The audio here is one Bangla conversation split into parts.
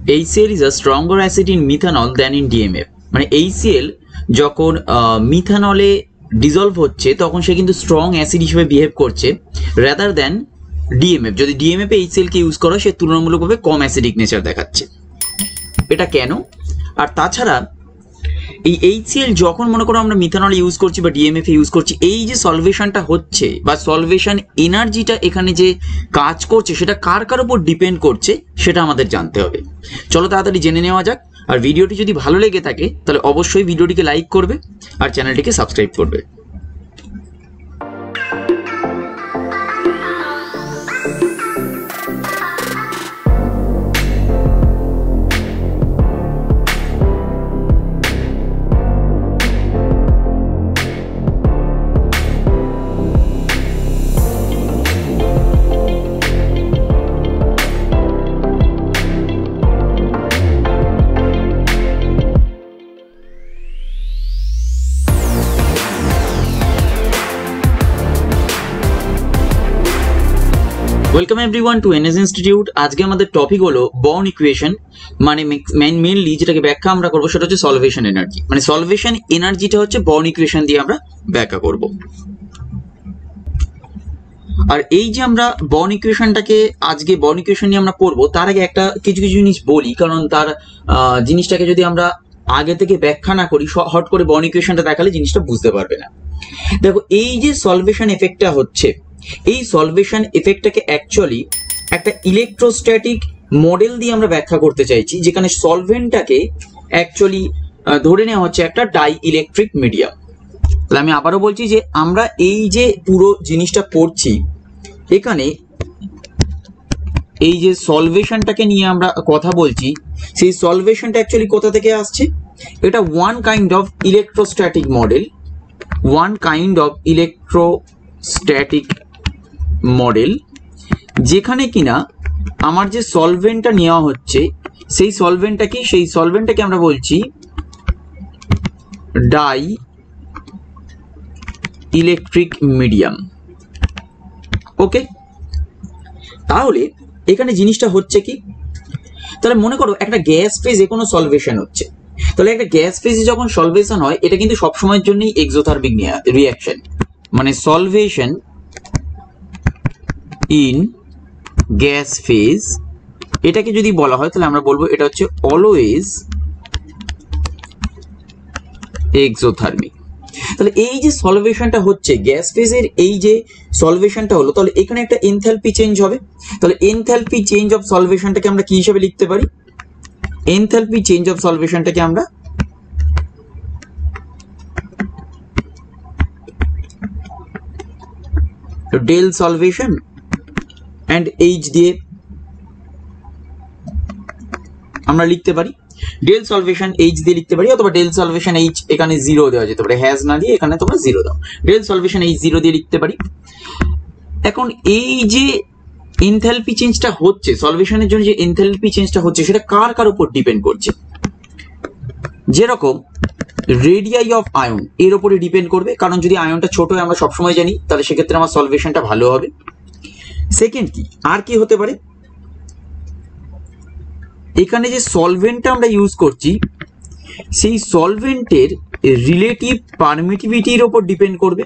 HCl is a stronger acid in methanol than in DMF। মানে HCl যখন মিথানলে ডিজলভ হচ্ছে তখন সে কিন্তু স্ট্রং অ্যাসিড হিসেবে বিহেভ করছে রাদার দ্যান DMF। যদি DMF এ HCl কে ইউজ করা সে তুলনামূলকভাবে কম অ্যাসিডিক নেচার দেখাচ্ছে। এটা কেন? আর তাছাড়া এই HCl যখন মনে করো আমরা মিথানল ইউজ করছি বা DMF ইউজ করছি, এই যে সলভেশনটা হচ্ছে বা সলভেশন এনার্জিটা এখানে যে কাজ করছে সেটা কার কার উপর ডিপেন্ড করছে সেটা আমাদের জানতে হবে। চলো তাড়াতাড়ি জেনে নেওয়া যাক। আর ভিডিওটি যদি ভালো লেগে থাকে তাহলে অবশ্যই ভিডিওটিকে লাইক করবে আর চ্যানেলটিকে সাবস্ক্রাইব করবে। Welcome everyone two NS institute. আজকে আমাদের টপিক হলো বর্ন ইকুয়েশন, মানে মেইনলি যেটাকে ব্যাখ্যা আমরা করবো সেটা হচ্ছে সলভেশন এনার্জি। মানে সলভেশন এনার্জিটা হচ্ছে বর্ন ইকুয়েশন দিয়ে আমরা ব্যাখ্যা করব। আর এই যে আমরা বর্ন ইকুয়েশনটাকে আজকে বর্ন ইকুয়েশন নিয়ে আমরা পড়বো, তার আগে একটা কিছু জিনিস বলি, কারণ তার জিনিসটাকে যদি আমরা আগে থেকে ব্যাখ্যা না করি হট করে বর্ন ইকুয়েশনটা দেখালে জিনিসটা বুঝতে পারবে না। দেখো, এই যে সলভেশন এফেক্টটা হচ্ছে, এই সলভেশন এফেক্টটাকে অ্যাকচুয়ালি একটা ইলেকট্রোস্ট্যাটিক মডেল দিয়ে আমরা ব্যাখ্যা করতে চাইছি, যেখানে সলভেন্টটাকে অ্যাকচুয়ালি ধরে নেওয়া হচ্ছে একটা ডাই ইলেকট্রিক মিডিয়াম। তাহলে আমি আবারও বলছি যে আমরা এই যে পুরো জিনিসটা পড়ছি, এখানে এই যে সলভেশনটাকে নিয়ে আমরা কথা বলছি, সেই সলভেশনটা অ্যাকচুয়ালি কোথা থেকে আসছে? এটা one kind of electrostatic model, model যেখানে কিনা আমার যে সলভেন্টটা নেওয়া হচ্ছে সেই সলভেন্টটাকে আমরা বলছি ডাই ইলেকট্রিক মিডিয়াম। ওকে, তাহলে এখানে জিনিসটা হচ্ছে কি, তাহলে মনে করো একটা গ্যাস ফেজে কোনো সলভেশন হচ্ছে, তাহলে একটা গ্যাস ফেজে যখন সলভেশন হয় এটা কিন্তু সবসময়ের জন্যই এক্সোথার্মিক রিয়াকশন। মানে সলভেশন ইন গ্যাস ফেজ, এটাকে যদি বলা হয় তাহলে আমরা বলবো এটা হচ্ছে অলওয়েজ এক্সোথার্মিক। তাহলে এই যে সলভেশনটা হচ্ছে গ্যাস ফেজের, এই যে সলভেশনটা হলো, তাহলে এখানে একটা এনথালপি চেঞ্জ হবে। তাহলে এনথালপি চেঞ্জ অফ সলভেশনটাকে আমরা কি হিসেবে লিখতে পারি? এনথালপি চেঞ্জ অফ সলভেশনটাকে আমরা ডেল সলভেশন অ্যান্ড এইচ দিয়ে আমরা লিখতে পারি। ডেল সলভেশন এইচ দিয়ে লিখতে পারি, অথবা ডেল সলভেশন এইচ এখানে জিরো দেওয়া যেতে পারে, হ্যাজ না দিয়ে এখানে তোমরা জিরো দাও, ডেল সলভেশন এইচ জিরো দিয়ে লিখতে পারি। এখন এই যে এনথালপি চেঞ্জটা হচ্ছে সলভেশনের জন্য, যে এনথালপি চেঞ্জটা হচ্ছে সেটা কার কার উপর ডিপেন্ড করছে? যেরকম রেডিয়াই অফ আয়ন এর উপরে ডিপেন্ড করবে, কারণ যদি আয়নটা ছোট হয় আমরা সবসময় জানি, তাহলে সেক্ষেত্রে আমার সলভেশনটা ভালো হবে। সেকেন্ড কি, আর কি হতে পারে? এখানে যে সলভেন্টটা আমরা ইউজ করছি সেই সলভেন্টের রিলেটিভ পারমিটিভিটির উপর ডিপেন্ড করবে।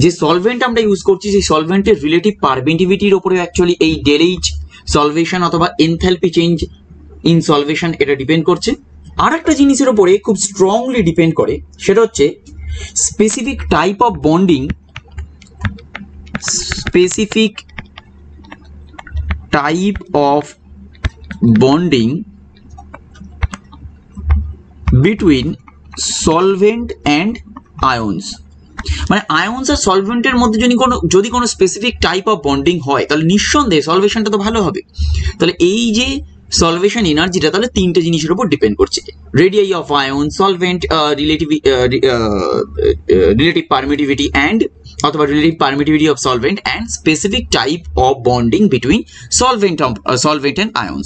যে সলভেন্ট আমরা ইউজ করছি সেই সলভেন্টের রিলেটিভ পারমিটিভিটির উপরে অ্যাকচুয়ালি এই ডেল এইচ সলভেশন অথবা এনথালপি চেঞ্জ ইন সলভেশন এটা ডিপেন্ড করছে। আর একটা জিনিসের উপরে খুব স্ট্রংলি ডিপেন্ড করে, সেটা হচ্ছে specific type of bonding, between solvent and আয়ন্স। মানে আয়ন্স আর সলভেন্টের মধ্যে যদি কোনো স্পেসিফিক টাইপ অফ বন্ডিং হয় তাহলে নিঃসন্দেহে সলভেশনটা তো ভালো হবে। তাহলে এই যে সলভেশন এনার্জিটা তাহলে তিনটে জিনিসের উপর ডিপেন্ড করছে: radii of ion, solvent relative permittivity and অথবা relative permittivity of solvent and specific type of bonding between solvent and ions.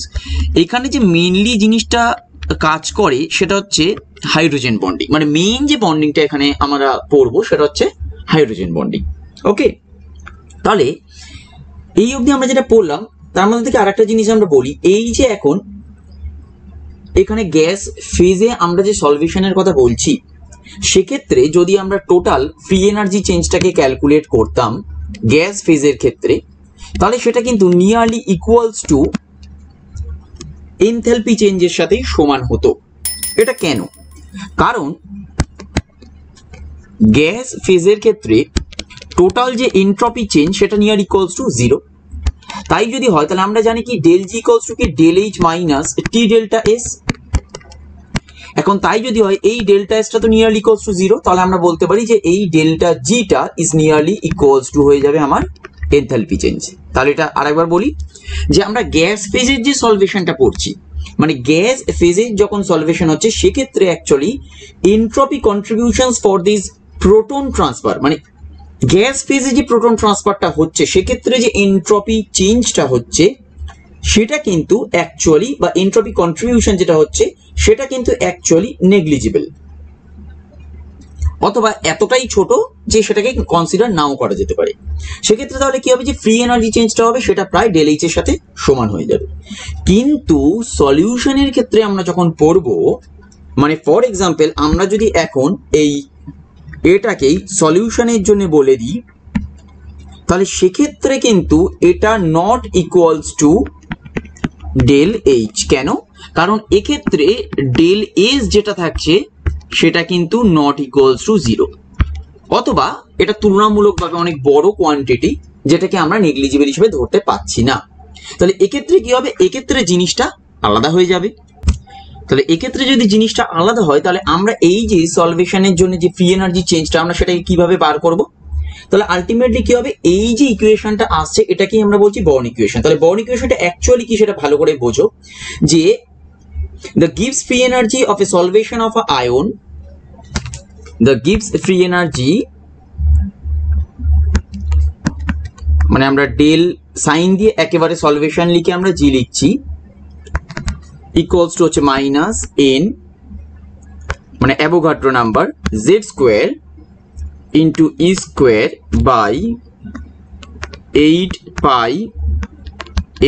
এখানে যে মেইনলি জিনিসটা কাজ করে সেটা হচ্ছে হাইড্রোজেন বন্ডিং। মানে মেইন যে বন্ডিংটা এখানে আমরা পড়বো সেটা হচ্ছে হাইড্রোজেন বন্ডিং। ওকে, তাহলে এই অবধি আমরা যেটা পড়লাম তার মধ্যে থেকে আরেকটা জিনিস আমরা বলি, এই যে এখন এখানে গ্যাস ফেজে আমরা যে সলভেশনের কথা বলছি, সেক্ষেত্রে যদি আমরা টোটাল ফ্রি এনার্জি চেঞ্জটাকে ক্যালকুলেট করতাম গ্যাস ফেজের ক্ষেত্রে, তাহলে সেটা কিন্তু নিয়ারলি ইকুয়ালস টু এনথালপি চেঞ্জের সাথে সমান হতো। এটা কেন? কারণ গ্যাস ফেজের ক্ষেত্রে টোটাল যে এনট্রপি চেঞ্জ সেটা নিয়ার ইকুয়ালস টু 0। তাই যদি হয় তাহলে আমরা জানি কি ডেল জি ইকুয়ালস টু কি ডেল এইচ মাইনাস টি ডেল্টা এস। এখন তাই যদি হয় এই ডেল্টা এসটা তো নিয়ারলি ইকুয়ালস টু 0, তাহলে আমরা বলতে পারি যে এই delta zeta is nearly equals to হয়ে যাবে আমার এনথালপি চেঞ্জ। তাহলে এটা আরেকবার বলি যে আমরা গ্যাস ফেজের যে সলভেশনটা পড়ছি, মানে গ্যাস ফেজের যখন সলভেশন হচ্ছে সেক্ষেত্রে actually entropy contributions for this proton transfer, মানে গ্যাস ফেজে যে প্রোটন ট্রান্সফারটা হচ্ছে সেক্ষেত্রে যে এনট্রপি চেঞ্জটা হচ্ছে সেটা কিন্তু অ্যাকচুয়ালি, বা এনট্রপি কন্ট্রিবিউশন যেটা হচ্ছে সেটা কিন্তু অ্যাকচুয়ালি নেগলিজিবল, অথবা এতটাই ছোট যে সেটাকে কনসিডার নাও করা যেতে পারে। সেক্ষেত্রে তাহলে কি হবে যে ফ্রি এনার্জি চেঞ্জটা হবে সেটা প্রায় ডেল এইচ এর সাথে সমান হয়ে যাবে। কিন্তু সলিউশনের ক্ষেত্রে আমরা যখন পড়বো, মানে ফর এক্সাম্পল আমরা যদি এখন এই এটাকেই সলিউশনের জন্য বলে দিই, তাহলে সেক্ষেত্রে কিন্তু এটা not equals to del H. কেন? কারণ এক্ষেত্রে ডেল এস যেটা থাকছে সেটা কিন্তু নট ইকুয়ালস টু 0, অথবা এটা তুলনামূলকভাবে অনেক বড় কোয়ান্টিটি যেটাকে আমরা নেগলিজিবল হিসেবে ধরতে পাচ্ছি না। তাহলে এক্ষেত্রে কি হবে? এক্ষেত্রে জিনিসটা আলাদা হয়ে যাবে। তাহলে এক্ষেত্রে যদি জিনিসটা আলাদা হয় তাহলে আমরা এই যে সলভেশনের জন্য যে ফ্রি এনার্জি চেঞ্জটা আমরা সেটাকে কিভাবে বার করব? তাহলে আলটিমেটলি কি হবে, এই যে ইকুয়েশনটা আসছে এটাকেই আমরা বলছি বর্ন ইকুয়েশন। তাহলে বর্ন ইকুয়েশনটা অ্যাকচুয়ালি কি সেটা ভালো করে বোঝো, যে the gives free energy of a solvation of a ion, the gives free energy, মানে আমরা ডেল সাইন দিয়ে একেবারে সলভেশন লিখে আমরা জি লিখছি, ইকুয়ালস টু হচ্ছে মাইনাস এন, মানে Avogadro number, Z square into E square by 8 pi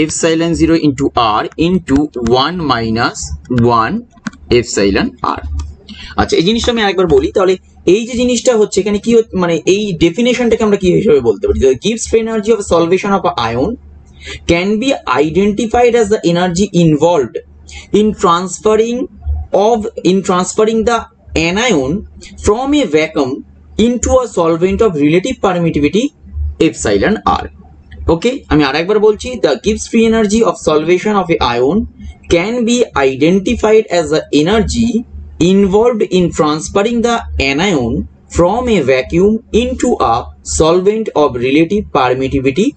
epsilon 0 into R into 1 minus 1 epsilon R. আচ্ছা, এই জিনিসটা আমি আরেকবার বলি। তাহলে এই যে জিনিসটা হচ্ছে এখানে কি, মানে এই ডেফিনেশনটাকে আমরা কি হিসেবে বলতে পারি? গিভস free energy of solvation of ion can be identified as the energy involved in transferring the anion from a vacuum into a solvent of relative permittivity epsilon r. Okay, আমি আরেকবার বলছি, the Gibbs free energy of solvation of a ion can be identified as the energy involved in transferring the anion from a vacuum into a solvent of relative permittivity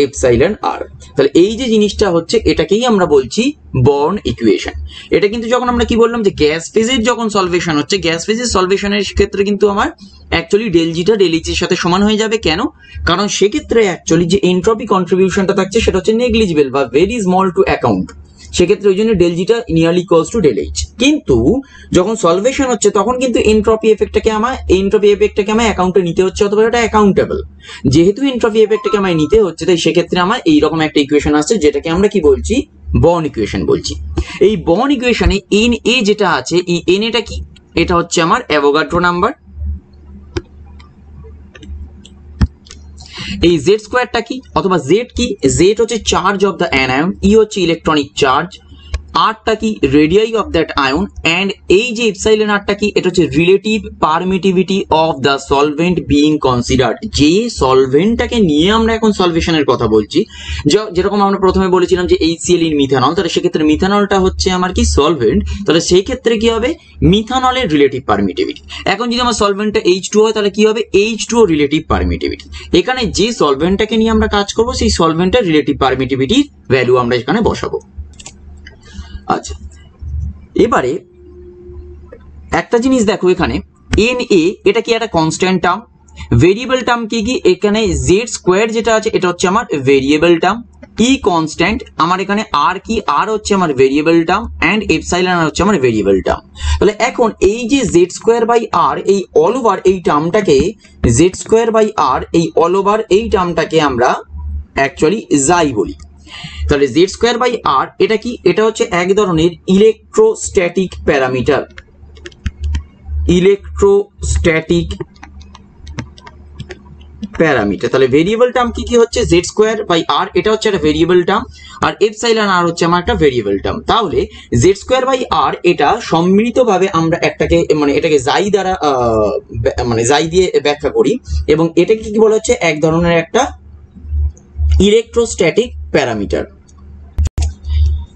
epsilon R. তাহলে এই যে জিনিসটা হচ্ছে এটাকেই আমরা বলছি বর্ন ইকুয়েশন। এটা কিন্তু যখন আমরা কি বললাম যে গ্যাস ফেজের যখন সলভেশন হচ্ছে, গ্যাস ফেজের সলভেশনের ক্ষেত্রে কিন্তু আমার অ্যাকচুয়ালি ডেল জিটা ডেল এইচ এর সাথে সমান হয়ে যাবে। কেন? কারণ সেক্ষেত্রে অ্যাকচুয়ালি যে এনট্রপি কন্ট্রিবিউশনটা থাকছে সেটা হচ্ছে নেগলিজিবল বা ভেরি স্মল টু অ্যাকাউন্ট। সেক্ষেত্রে ওই জন্য del zeta nearly equals to del H. কিন্তু যখন সলভেশন হচ্ছে তখন কিন্তু এনট্রপি এফেক্টটাকে আমার অ্যাকাউন্টে নিতে হচ্ছে, অথবা এটা অ্যাকাউন্টেবল। যেহেতু এনট্রপি এফেক্টটাকে আমায় নিতে হচ্ছে, তাই সেক্ষেত্রে আমার এইরকম একটা ইকুয়েশন আসছে যেটাকে আমরা কি বলছি, বর্ন ইকুয়েশন বলছি। এই বর্ন ইকুয়েশনে এন এ যেটা আছে, এই এন এটা কি, এটা হচ্ছে আমার অ্যাভোগাড্রো নাম্বার। এই জেড স্কোয়ারটা কি, অথবা জেড কি, জেড হচ্ছে চার্জ অফ দ্য অ্যানায়ন, ই হচ্ছে ইলেকট্রনিক চার্জ, আরটা কি radii of that ion, and এই যে এপসাইলন আরটা কি, এটা হচ্ছে relative permittivity of the solvent being considered. যে সলভেন্টটাকে নিয়ে আমরা এখন সলভেশনের কথা বলছি, যেরকম আমরা প্রথমে বলেছিলাম যে HCl ইন মিথানল, তাহলে সেক্ষেত্রে মিথানলটা হচ্ছে আমার কি সলভেন্ট, তাহলে সেই ক্ষেত্রে কি হবে মিথানলের রিলেটিভ পারমিটিভিটি। এখন যদি আমার সলভেন্টটা H2O হয় তাহলে কি হবে H2O রিলেটিভ পারমিটিভিটি। এখানে যে সলভেন্টটাকে নিয়ে আমরা কাজ করব সেই সলভেন্টের রিলেটিভ পারমিটিভিটির ভ্যালু আমরা এখানে বসাবো। আচ্ছা, এবারে একটা জিনিস দেখো, এখানে Na এটা কি একটা কনস্ট্যান্ট টার্ম, ভেরিয়েবল টার্ম কি কি, এখানে জেড স্কোয়ার যেটা আছে এটা হচ্ছে আমার ভেরিয়েবল টার্ম, ই কনস্ট্যান্ট, আমার এখানে আর কি, আর হচ্ছে আমার ভেরিয়েবল টার্ম, অ্যান্ড এপসাইলন আর হচ্ছে আমার ভেরিয়েবল টার্ম। তাহলে এখন এই যে জেড স্কোয়ার বাই আর, এই অল ওভার এই টার্মটাকে, জেড স্কোয়ার বাই আর এই অল ওভার এই টার্মটাকে আমরা অ্যাকচুয়ালি জাই বলি। তাহলে জেড স্কোয়ার বাই আর এটা কি, এটা হচ্ছে এক ধরনের ইলেকট্রোস্ট্যাটিক প্যারামিটার, ইলেকট্রোস্ট্যাটিক প্যারামিটার। তাহলে ভেরিয়েবল টার্ম কি কি হচ্ছে, জেড স্কোয়ার বাই আর এটা হচ্ছে একটা ভেরিয়েবল টার্ম, আর এপসাইলন আর হচ্ছে আমার একটা ভেরিয়েবল টার্ম। তাহলে জেড স্কোয়ার বাই আর এটা সম্মিলিতভাবে আমরা একটাকে মানে এটাকে জাই দ্বারা মানে জাই দিয়ে ব্যাখ্যা করি, এবং এটাকে কি বলা হচ্ছে এক ধরনের একটা ইলেকট্রোস্ট্যাটিক প্যারামিটার।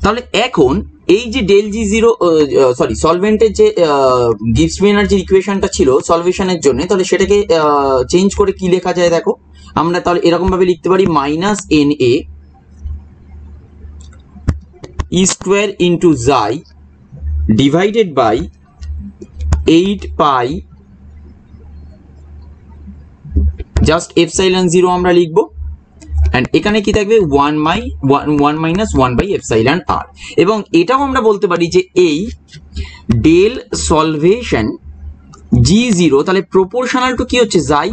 তাহলে এখন এই যে ডেল জি জিরো সরি সলভেন্টের যে গিবস ফ্রি এনার্জির ইকুয়েশনটা ছিল সলভেশনের জন্য, তাহলে সেটাকে চেঞ্জ করে কি লেখা যায় দেখো, আমরা তাহলে এরকম ভাবে লিখতে পারি minus N A E square into জাই divided by 8 pi just epsilon zero আমরা লিখবো, এন্ড এখানে কি থাকবে 1 মাইনাস 1 বাই এপসাইলন আর। এবং এটাও আমরা বলতে পারি যে এই ডেল সলভেশন জি জিরো তাহলে প্রপোর্শনাল টু কি হচ্ছে জাই,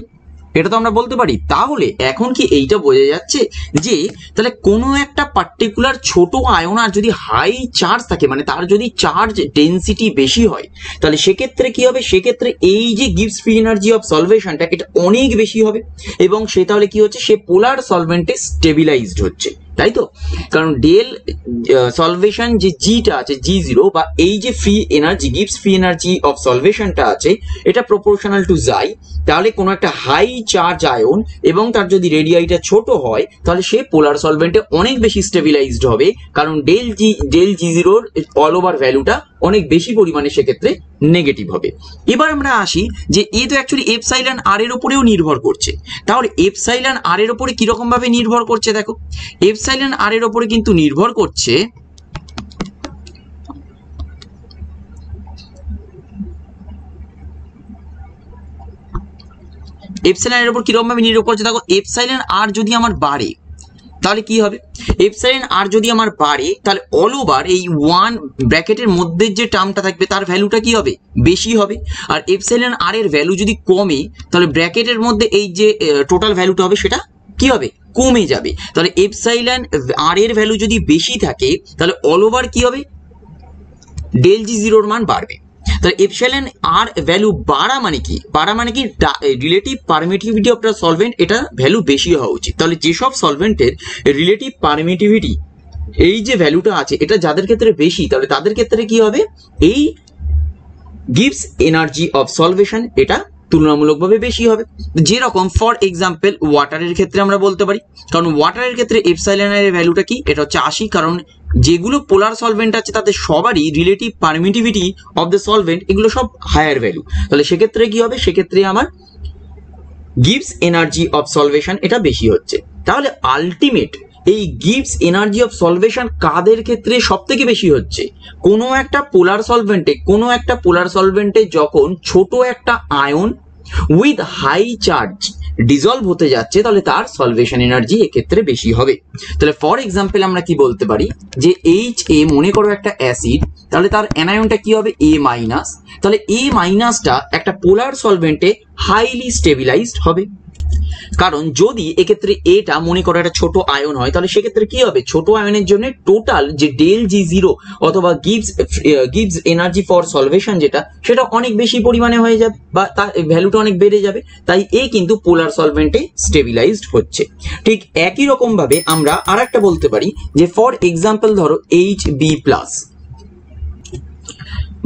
এটা তো আমরা বলতে পারি। তাহলে এখন কি এইটা বোঝা যাচ্ছে যে তাহলে কোনো একটা পার্টিকুলার ছোট আয়ন আর যদি হাই চার্জ থাকে, মানে তার যদি চার্জ ডেনসিটি বেশি হয়, তাহলে সেক্ষেত্রে কি হবে, সেক্ষেত্রে এই যে গিবস ফ্রি এনার্জি অফ সলভেশনটা এটা অনেক বেশি হবে, এবং সে তাহলে কি হচ্ছে, সে পোলার সলভেন্টে স্টেবিলাইজড হচ্ছে, তাই তো। কারণ ডেল সলভেশন যে জিটা আছে জি জিরো, বা এই যে free energy Gibbs free energy of সলভেশনটা আছে এটা প্রপোর্শনাল টু জাই। তাহলে কোনো একটা হাই চার্জ আয়ন এবং তার যদি রেডিয়াইটা ছোট হয়, তাহলে সে পোলার সলভেন্টে অনেক বেশি স্টেবিলাইজড হবে, কারণ ডেল জি জিরোর অল ওভার ভ্যালুটা অনেক বেশি পরিমাণে সেক্ষেত্রে নেগেটিভ হবে। এবার আমরা আসি যে এ তো অ্যাকচুয়ালি এপসাইলন আর এর উপরেও নির্ভর করছে। তাহলে এপসাইলন আর এর উপরে কিরকম ভাবে নির্ভর করছে দেখো, এপসাইলন আর এর উপরে কিন্তু নির্ভর করছে এপসাইলন এর উপর কিরকম ভাবে নির্ভর করছে দেখো, এপসাইলন আর যদি আমার বাড়ে তাহলে কি হবে, এপসাইলন আর যদি আমার বাড়ে তাহলে অল ওভার এই 1 ব্র্যাকেটের মধ্যে যে টার্মটা থাকবে তার ভ্যালুটা কি হবে, বেশি হবে। আর এপসাইলন আর এর ভ্যালু যদি কমে তাহলে ব্র্যাকেটের মধ্যে এই যে টোটাল ভ্যালুটা হবে সেটা কি হবে, কমে যাবে। তাহলে এপসাইলন আর এর ভ্যালু যদি বেশি থাকে তাহলে অল ওভার কি হবে, ডেল জি জিরোর মান বাড়বে। তাহলে এপসাইলন আর ভ্যালু বাড়া মানে কি, বাড়া মানে কি relative permittivity of the solvent এটা ভ্যালু বেশি হওয়া উচিত। তাহলে যেসব সলভেন্টের রিলেটিভ পারমিটিভিটি এই যে ভ্যালুটা আছে এটা যাদের ক্ষেত্রে বেশি, তাহলে তাদের ক্ষেত্রে কি হবে, এই গিবস এনার্জি অফ সলভেশন এটা তুলনামূলকভাবে বেশি হবে। যেরকম ফর এক্সাম্পল ওয়াটারের ক্ষেত্রে আমরা বলতে পারি, কারণ ওয়াটারের ক্ষেত্রে এপসাইলন এর ভ্যালুটা কি, এটা হচ্ছে 80, কারণ যেগুলো পোলার সলভেন্ট আছে তাদের সবারই relative permittivity of the solvent এগুলো সব হায়ার ভ্যালু। তাহলে সেক্ষেত্রে কি হবে, সেক্ষেত্রে আমার গিবস এনার্জি অফ সলভেশন এটা বেশি হচ্ছে। তাহলে আলটিমেট এই গিবস এনার্জি অফ সলভেশন কাদের ক্ষেত্রে সব থেকে বেশি হচ্ছে, কোনো একটা পোলার সলভেন্টে যখন ছোট একটা ion with high charge dissolve হতে যাচ্ছে তাহলে তার সলভেশন এনার্জি এক্ষেত্রে বেশি হবে। তাহলে ফর এক্সাম্পল আমরা কি বলতে পারি যে এইচ এ মনে করো একটা অ্যাসিড, তাহলে তার অ্যানায়নটা কি হবে এ মাইনাস, তাহলে এ মাইনাসটা একটা পোলার সলভেন্টে হাইলি স্টেবিলাইজড হবে। কারণ যদি এক্ষেত্রে এটা মনে করো একটা ছোট আয়ন হয় তাহলে সেক্ষেত্রে কি হবে, ছোট আয়নের জন্য টোটাল যে ডেল জি জিরো অথবা গিবস এনার্জি ফর সলভেশন যেটা সেটা অনেক বেশি পরিমাণে হয়ে যাবে বা তার ভ্যালুটা অনেক বেড়ে যাবে, তাই এ কিন্তু পোলার সলভেন্টে স্টেবিলাইজড হচ্ছে। ঠিক একই রকম ভাবে আমরা আর একটা বলতে পারি যে ফর এক্সাম্পল ধরো এইচ বি প্লাস,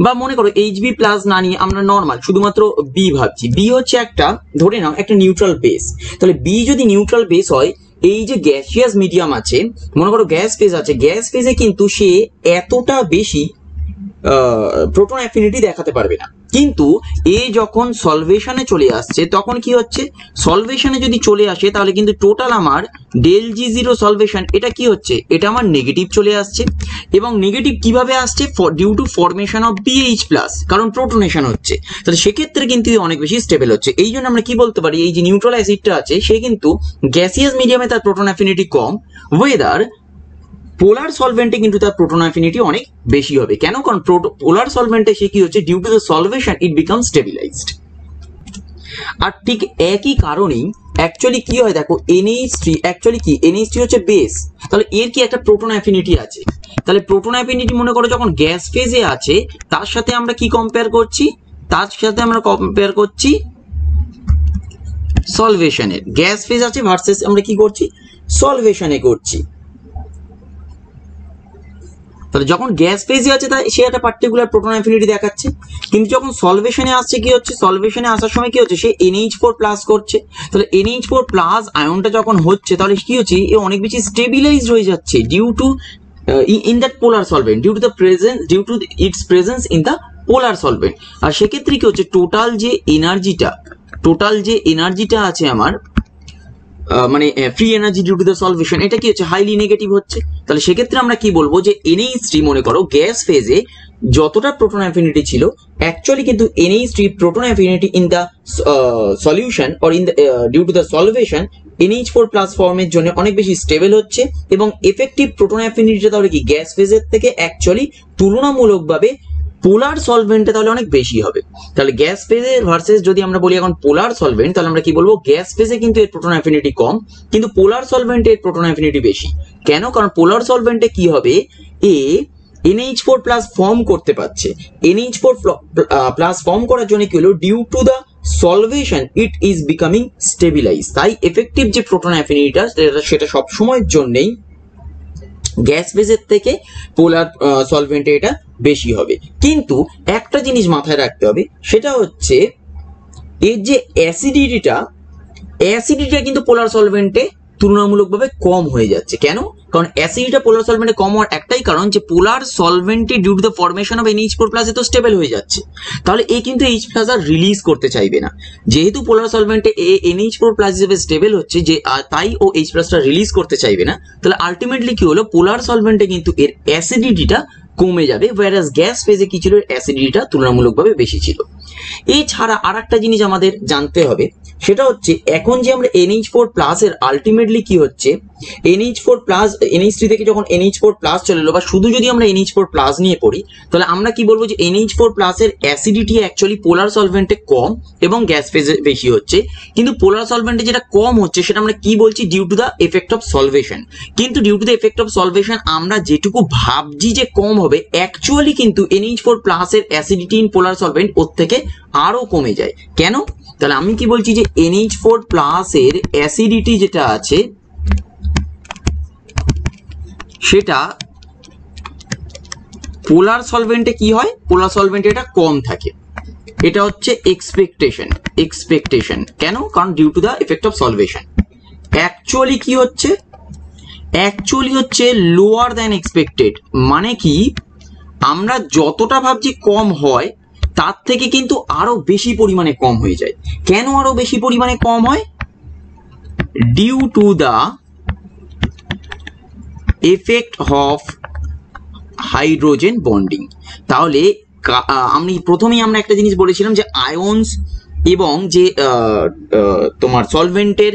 বা মনে করো এইচবি প্লাস না নিয়ে আমরা নর্মাল শুধুমাত্র বি ভাবছি। বি হচ্ছে একটা ধরে নাও একটা নিউট্রাল বেস, তাহলে বি যদি নিউট্রাল বেস হয়, এই যে গ্যাসিয়াস মিডিয়াম আছে মনে করো গ্যাস ফেজ আছে, গ্যাস ফেজে কিন্তু সে এতটা বেশি প্রোটন অ্যাফিনিটি দেখাতে পারবে না, কিন্তু এ যখন সলভেশনে চলে আসছে তখন কি হচ্ছে, সলভেশনে যদি চলে আসে তাহলে কিন্তু টোটাল আমার ডেল জি জিরো সলভেশন এটা কি হচ্ছে, এটা আমার নেগেটিভ চলে আসছে। এবং নেগেটিভ কিভাবে আসছে, due to formation of BH plus, কারণ প্রোটনেশন হচ্ছে, তাহলে সেক্ষেত্রে কিন্তু অনেক বেশি স্টেবল হচ্ছে। এই জন্য আমরা কি বলতে পারি, এই যে নিউট্রাল অ্যাসিডটা আছে সে কিন্তু গ্যাসিয়াস মিডিয়ামে তার প্রোটন অ্যাফিনিটি কম, ওয়েদার পোলার সলভেন্টে কিন্তু তার প্রোটন অ্যাফিনিটি অনেক বেশি হবে। কেন, কারণ পোলার সলভেন্টে সে কি হচ্ছে, due to the solvation it become stabilized. আর ঠিক একই কারণেই অ্যাকচুয়ালি কি হয় দেখো, NH3 অ্যাকচুয়ালি কি, NH3 হচ্ছে বেস, তাহলে এর কি একটা প্রোটন অ্যাফিনিটি আছে, তাহলে প্রোটন অ্যাফিনিটি মনে করো যখন গ্যাস ফেজে আছে তার সাথে আমরা কি কম্পেয়ার করছি, তার সাথে আমরা কম্পেয়ার করছি সলভেশনের, গ্যাস ফেজ আছে ভার্সেস আমরা কি করছি, সলভেশনে করছি। তাহলে যখন গ্যাস ফেজে আছে তাই সে একটা পার্টিকুলার প্রোটন অ্যাফিনিটি দেখাচ্ছে, কিন্তু যখন সলভেশনে আসছে কি হচ্ছে, সলভেশনে আসার সময় কি হচ্ছে, সে NH4 প্লাস করছে। তাহলে NH4 প্লাস আয়নটা যখন হচ্ছে তাহলে কি হচ্ছে, এ অনেক বেশি স্টেবিলাইজড হয়ে যাচ্ছে due to in that polar solvent, due to its presence in the polar solvent. আর সেক্ষেত্রে কি হচ্ছে, টোটাল যে এনার্জিটা আছে আমার, মানে free energy due to the solvation, এটা কি হচ্ছে, হাইলি নেগেটিভ হচ্ছে। তাহলে সেক্ষেত্রে আমরা কি বলবো যে NH3 মনে করো গ্যাস ফেজে যতটা প্রোটন অ্যাফিনিটি ছিল, অ্যাকচুয়ালি কিন্তু NH3 proton affinity in the solution or in the due to the solvation NH4 plus ফর্মের জন্য অনেক বেশি স্টেবল হচ্ছে, এবং এফেক্টিভ প্রোটন অ্যাফিনিটিটা তাহলে কি গ্যাস ফেজের থেকে অ্যাকচুয়ালি তুলনামূলকভাবে পোলার সলভেন্টে তাহলে অনেক বেশি হবে। তাহলে গ্যাস ফেজে ভার্সেস যদি আমরা বলি এখন পোলার সলভেন্ট, তাহলে আমরা কি বলবো, গ্যাস ফেজে কিন্তু এর প্রোটন অ্যাফিনিটি কম, কিন্তু পোলার সলভেন্টে এর প্রোটন অ্যাফিনিটি বেশি। কেন? কারণ পোলার সলভেন্টে কি হবে, এ NH4 প্লাস ফর্ম করতে পারছে, NH4 প্লাস ফর্ম করার জন্য কি হলো, due to the solvation it is becoming stabilize, তাই এফেক্টিভ যে প্রোটন অ্যাফিনিটিটা সেটা সব সময়ের জন্যই গ্যাস ফেজের থেকে পোলার সলভেন্টে এটা বেশি হবে। কিন্তু একটা জিনিস মাথায় রাখতে হবে, সেটা হচ্ছে এর যে অ্যাসিডিটিটা কিন্তু পোলার সলভেন্টে তুলনামূলকভাবে কম হয়ে যাচ্ছে। কেন? কারণ অ্যাসিডিটিটা পোলার সলভেন্টে কম হওয়ার একটাই কারণ যে পোলার সলভেন্টে due to the formation of NH4 plus তো স্টেবল হয়ে যাচ্ছে, তাহলে এ কিন্তু H প্লাস আর রিলিজ করতে চাইবে না। যেহেতু পোলার সলভেন্টে NH4 প্লাস হিসেবে স্টেবল হচ্ছে, যে তাই ও H প্লাসটা রিলিজ করতে চাইবে না। তাহলে আলটিমেটলি কি হলো, পোলার সলভেন্টে কিন্তু এর অ্যাসিডিটিটা কমে যাবে, whereas গ্যাস ফেজে কি ছিল, অ্যাসিডিটিটা তুলনামূলকভাবে বেশি ছিল। এছাড়া আর একটা জিনিস আমাদের জানতে হবে, সেটা হচ্ছে এখন যে আমরা NH4 প্লাস এর আলটিমেটলি কি হচ্ছে, NH4 প্লাস NH3 থেকে যখন NH4 প্লাস চলে এলো, বা শুধু যদি আমরা NH4 প্লাস নিয়ে পড়ি, তাহলে আমরা কি বলবো যে NH4 প্লাস এর অ্যাসিডিটি অ্যাকচুয়ালি পোলার সলভেন্টে কম এবং গ্যাস ফেজে বেশি হচ্ছে, কিন্তু পোলার সলভেন্টে যেটা কম হচ্ছে সেটা আমরা কি বলছি, due to the effect of solvation. কিন্তু due to the effect of solvation আমরা যেটুকু ভাবছি যে কম হবে, অ্যাকচুয়ালি কিন্তু NH4 প্লাস এর অ্যাসিডিটি ইন পোলার সলভেন্ট ওর থেকে আরো কমে যায়। কেন? তাহলে আমি কি বলছি যে NH4 প্লাস এর অ্যাসিডিটি যেটা আছে সেটা পোলার সলভেন্টে কি হয়, পোলার সলভেন্টে এটা কম থাকে, এটা হচ্ছে এক্সপেকটেশন। কেন? কারণ due to the effect of solvation. Actually কি হচ্ছে, অ্যাকচুয়ালি হচ্ছে লোয়ার দ্যান এক্সপেক্টেড, মানে কি আমরা যতটা ভাবছি কম হয় তার থেকে কিন্তু আরো বেশি পরিমাণে কম হয়ে যায়। কেন আরো বেশি পরিমাণে কম হয়? Due to the effect of hydrogen bonding. তাহলে প্রথমেই আমরা একটা জিনিস বলেছিলাম যে আয়নস এবং যে তোমার সলভেন্টের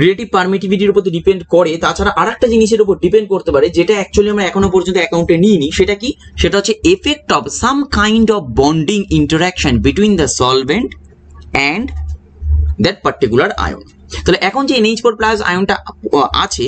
রিলেটিভ পারমিটিভিটির উপর ডিপেন্ড করে, তাছাড়া আর একটা জিনিসের উপর ডিপেন্ড করতে পারে যেটা অ্যাকচুয়ালি আমরা এখনো পর্যন্ত অ্যাকাউন্টে নিইনি। সেটা কি? সেটা হচ্ছে effect of some kind of bonding interaction between the solvent and that particular ion. তাহলে এখন যে NH4 প্লাস আয়নটা আছে,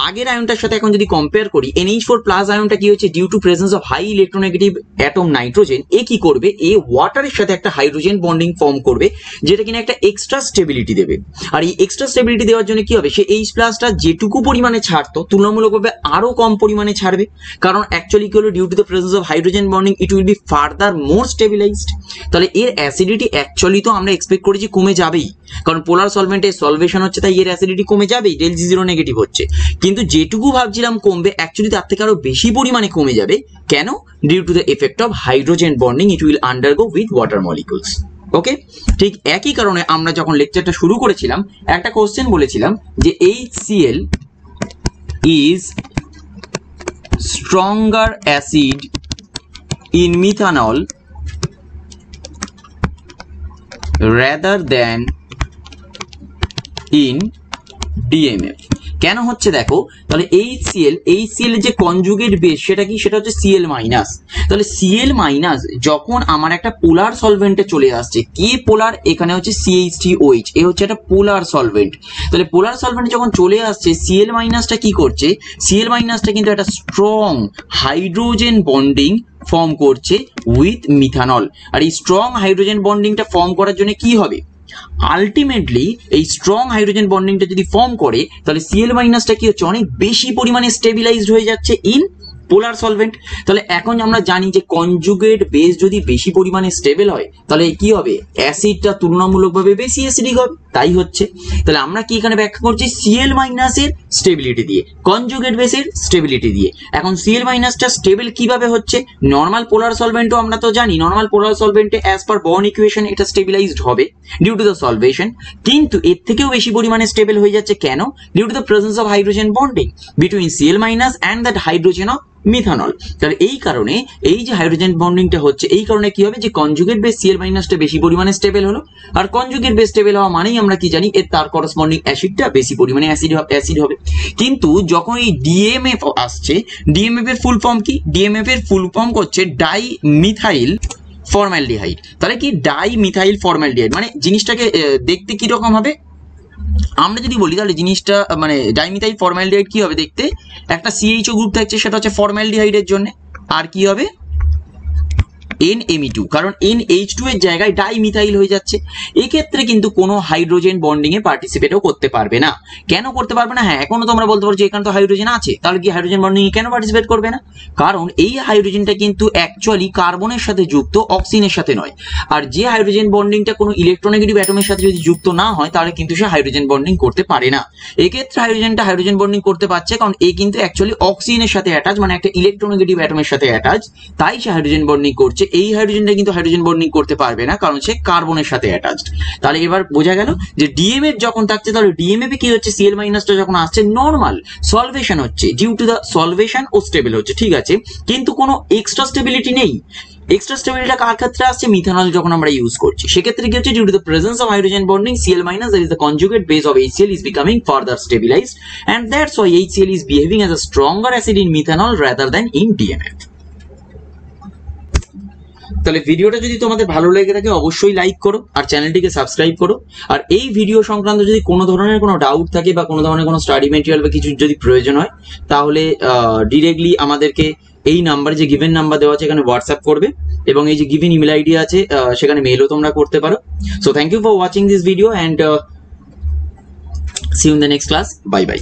আগের আয়নটার সাথে এখন যদি কম্পেয়ার করি, NH4 প্লাস আয়নটা কি হচ্ছে, due to presence of high electronegative atom nitrogen, এ কি করবে, এ ওয়াটারের সাথে একটা হাইড্রোজেন বন্ডিং ফর্ম করবে, যেটা কিনা একটা এক্সট্রা স্টেবিলিটি দেবে। আর এই এক্সট্রা স্টেবিলিটি দেওয়ার জন্য কি হবে, সে H প্লাসটা যেটুকু পরিমাণে ছাড়তো তুলনামূলকভাবে আরো কম পরিমাণে ছাড়বে, কারণ অ্যাকচুয়ালি কি হলো, due to the presence of hydrogen bonding it will be further more stabilized. তাহলে এর অ্যাসিডিটি অ্যাকচুয়ালি তো আমরা এক্সপেক্ট করেছি কমে যাবেই, কারণ পোলার সলভেন্টের সলভেশন হচ্ছে, তাই এর অ্যাসিডিটি কমে যাবেই, del G0 নেগেটিভ হচ্ছে। কিন্তু যেটুকু ভাবছিলাম কমবে, অ্যাকচুয়ালি তার থেকে আরো বেশি পরিমাণে কমে যাবে। কেন? Due to the effect of hydrogen bonding it will undergo with water molecules. Okay, ঠিক একই কারণে আমরা যখন লেকচারটা শুরু করেছিলাম একটা কোশ্চেন বলেছিলাম যে HCl is stronger acid in methanol rather than in DMF। কেন হচ্ছে দেখো, তাহলে HCl এর যে কনজুগেট বেস সেটা কি, সেটা হচ্ছে Cl মাইনাস। তাহলে Cl মাইনাস যখন আমার একটা পোলার সলভেন্টে চলে আসছে, কি পোলার, এখানে হচ্ছে CH3OH, এ হচ্ছে একটা পোলার সলভেন্ট। তাহলে পোলার সলভেন্ট যখন চলে আসছে, Cl মাইনাসটা কি করছে, Cl মাইনাসটা কিন্তু একটা স্ট্রং হাইড্রোজেন বন্ডিং ফর্ম করছে উইথ মিথানল। আর এই স্ট্রং হাইড্রোজেন বন্ডিংটা ফর্ম করার জন্য কি হবে, আলটিমেটলি এই স্ট্রং হাইড্রোজেন বন্ডিংটা যদি ফর্ম করে, তাহলে Cl মাইনাসটা কি হচ্ছে, অনেক বেশি পরিমাণে স্টেবিলাইজড হয়ে যাচ্ছে ইন পোলার সলভেন্ট। তাহলে এখন আমরা জানি যে কনজুগেট বেস যদি বেশি পরিমাণে স্টেবল হয়, তাহলে কি হবে, অ্যাসিডটা তুলনামূলকভাবে বেশি অ্যাসিডিক হবে। তাই হচ্ছে, তাহলে আমরা কি এখানে ব্যাখ্যা করছি, Cl মাইনাসের স্টেবিলিটি দিয়ে, কনজুগেট বেসের স্টেবিলিটি দিয়ে। এখন Cl মাইনাসটা স্টেবল কিভাবে হচ্ছে, নর্মাল পোলার সলভেন্টও আমরা তো জানি, নর্মাল পোলার সলভেন্টে অ্যাজ পার বর্ন ইকুয়েশন এটা স্টেবিলাইজড হবে ডিউ টু দ্য সলভেশন, কিন্তু এর থেকেও বেশি পরিমাণে স্টেবল হয়ে যাচ্ছে কেন, due to the presence of hydrogen bonding between Cl minus and that hydrogen of methanol. তাহলে এই কারণে এই যে হাইড্রোজেন বন্ডিংটা হচ্ছে, এই কারণে কি হবে, যে কনজুগেট বেস Cl মাইনাসটা বেশি পরিমাণে স্টেবল হলো। আর কনজুগেট বেস স্টেবল হওয়া মানেই আমরা কি জানি, এর তার করসপন্ডিং অ্যাসিডটা বেশি পরিমাণে অ্যাসিড হবে। কিন্তু যখন এই DMF আসছে, DMF এর ফুল ফর্ম কি, DMF এর ফুল ফর্ম হচ্ছে ডাই মিথাইল ফর্মালডিহাইড। তাহলে কি, ডাই মিথাইল ফর্মালডিহাইড মানে জিনিসটাকে দেখতে কি রকম হবে, আমরা যদি বলি তাহলে জিনিসটা মানে ডাইমিথাইল ফর্মালডিহাইড কি হবে দেখতে, একটা CHO গ্রুপ থাকছে, সেটা হচ্ছে ফর্মালডিহাইডের জন্য, আর কি হবে NMe2, কারণ NH2 এর জায়গায় ডাইমিথাইল হয়ে যাচ্ছে। এক্ষেত্রে কিন্তু কোনো হাইড্রোজেন বন্ডিং এ পার্টিসিপেটও করতে পারবে না। কেন করতে পারবে না, হ্যাঁ এখনো তোমরা বলতে পারো যে এখানে তো হাইড্রোজেন আছে, তাহলে কি হাইড্রোজেন বন্ডিং এ কেন পার্টিসিপেট করবে না, কারণ এই হাইড্রোজেনটা কিন্তু অ্যাকচুয়ালি কার্বনের সাথে যুক্ত, অক্সিজেনের সাথে নয়। আর যে হাইড্রোজেন বন্ডিংটা কোনো ইলেকট্রোনেগেটিভ অ্যাটমের সাথে যদি যুক্ত না হয়, তাহলে কিন্তু সে হাইড্রোজেন বন্ডিং করতে পারে না। এক্ষেত্রে হাইড্রোজেন বন্ডিং করতে পারছে, কারণ এ কিন্তু অ্যাকচুয়ালি অক্সিজেনের সাথে অ্যাটাচ, মানে একটা ইলেকট্রোনেগেটিভ অ্যাটমের সাথে অ্যাটাচ, তাই সে হাইড্রোজেন বন্ডিং করছে। এই হাইড্রোজেনটা কিন্তু হাইড্রোজেন বন্ডিং করতে পারবে না, কারণ সে কার্বনের সাথে অ্যাটাচড। তাহলে এবার বোঝা গেল যে DMF যখন থাকছে, তাহলে DMF কি হচ্ছে, Cl মাইনাসটা যখন আসছে নর্মাল সলভেশন হচ্ছে, ডিউ টু দ্য সলভেশন ও স্টেবল হচ্ছে, ঠিক আছে, কিন্তু কোনো এক্সট্রা স্টেবিলিটি নেই। এক্সট্রা স্টেবিলিটি কার ক্ষেত্রে আসছে, মিথানল যখন আমরা ইউজ করছি, সেক্ষেত্রে কি হচ্ছে, due to the presence of hydrogen bonding Cl minus, that is the conjugate base of HCl is becoming further stabilized, and that's why HCl is behaving as a stronger acid in methanol rather than in DMF. তাহলে ভিডিওটা যদি তোমাদের ভালো লেগে থাকে অবশ্যই লাইক করো আর চ্যানেলটিকে সাবস্ক্রাইব করো। আর এই ভিডিও সংক্রান্ত যদি কোনো ধরনের কোনো ডাউট থাকে বা কোনো ধরনের কোনো স্টাডি মেটেরিয়াল বা কিছু যদি প্রয়োজন হয়, তাহলে ডিরেক্টলি আমাদেরকে এই নাম্বারে, যে গিভেন নাম্বার দেওয়া আছে, এখানে হোয়াটসঅ্যাপ করবে, এবং এই যে গিভেন ইমেল আইডি আছে সেখানে মেলও তোমরা করতে পারো। So thank you for watching this video and see you in the next class. Bye by.